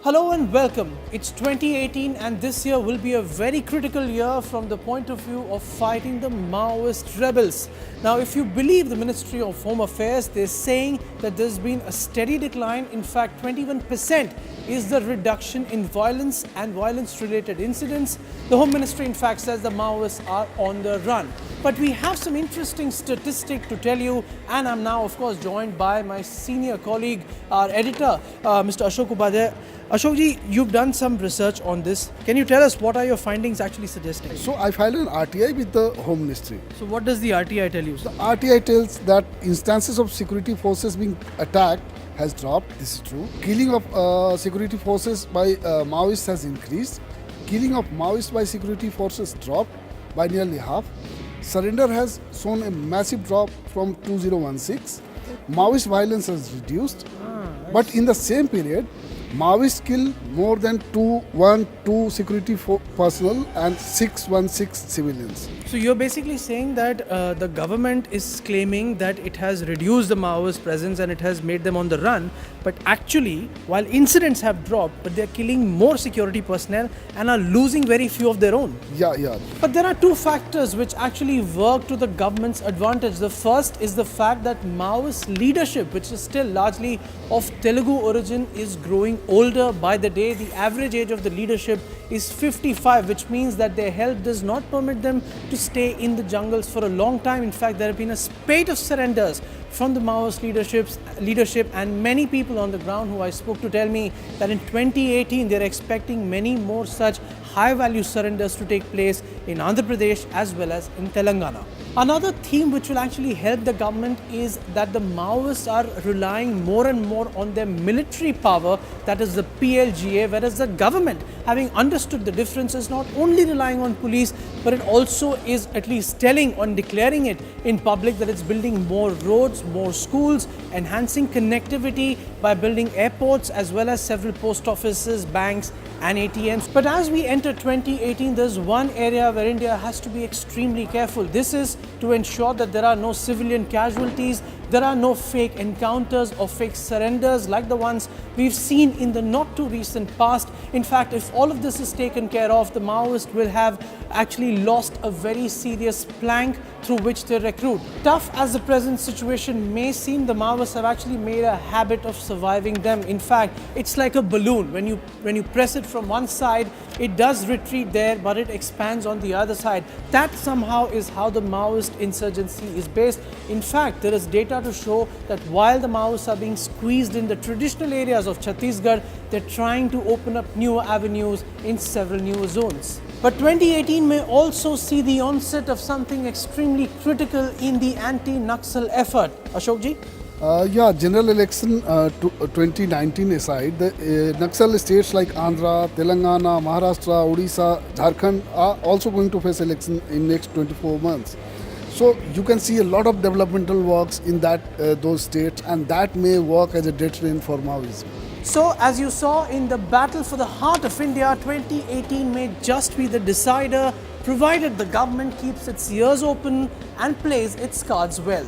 Hello and welcome. It's 2018 and this year will be a very critical year from the point of view of fighting the Maoist rebels. Now, if you believe the Ministry of Home Affairs, they're saying that there's been a steady decline. In fact, 21% is the reduction in violence and violence-related incidents. The Home Ministry, in fact, says the Maoists are on the run. But we have some interesting statistic to tell you, and I'm now, of course, joined by my senior colleague, our editor, Mr. ASHOK UPADHYAY. Ashokji, you've done some research on this. Can you tell us what are your findings actually suggesting? So I filed an RTI with the Home Ministry. So what does the RTI tell you? The RTI tells that instances of security forces being attacked has dropped. This is true. Killing of security forces by Maoists has increased. Killing of Maoists by security forces dropped by nearly half. Surrender has shown a massive drop from 2016. Maoist violence has reduced. But in the same period, Maoists killed more than 212 security personnel and 616 civilians. So you're basically saying that the government is claiming that it has reduced the Maoist presence and it has made them on the run. But actually, while incidents have dropped, but they're killing more security personnel and are losing very few of their own. Yeah. But there are two factors which actually work to the government's advantage. The first is the fact that Maoist leadership, which is still largely of Telugu origin, is growing older by the day. The average age of the leadership is 55, which means that their health does not permit them to stay in the jungles for a long time. In fact, there have been a spate of surrenders from the Maoist leadership, and many people on the ground who I spoke to tell me that in 2018 they're expecting many more such high-value surrenders to take place in Andhra Pradesh as well as in Telangana. Another theme which will actually help the government is that the Maoists are relying more and more on their military power, that is the PLGA, whereas the government, having understood the difference, is not only relying on police, but it also is at least telling or declaring it in public that it's building more roads, more schools, enhancing connectivity by building airports as well as several post offices, banks and ATMs. But as we enter 2018, there's one area where India has to be extremely careful. This is to ensure that there are no civilian casualties, there are no fake encounters or fake surrenders like the ones we've seen in the not too recent past. In fact, if all of this is taken care of, the Maoists will have actually lost a very serious plank through which they recruit. Tough as the present situation may seem, the Maoists have actually made a habit of surviving them. In fact, it's like a balloon. When you press it from one side, it does retreat there, but it expands on the other side. That somehow is how the Maoist insurgency is based. In fact, there is data to show that while the Maoists are being squeezed in the traditional areas of Chhattisgarh, they're trying to open up newer avenues in several newer zones. But 2018 may also see the onset of something extremely critical in the anti-Naxal effort. Ashokji? General election 2019 aside, the Naxal states like Andhra, Telangana, Maharashtra, Odisha, JHARKHAND are also going to face election in next 24 months. So you can see a lot of developmental works in those states, and that may work as a deterrent for Maoism. So, as you saw in the battle for the heart of India, 2018 may just be the decider, provided the government keeps its ears open and plays its cards well.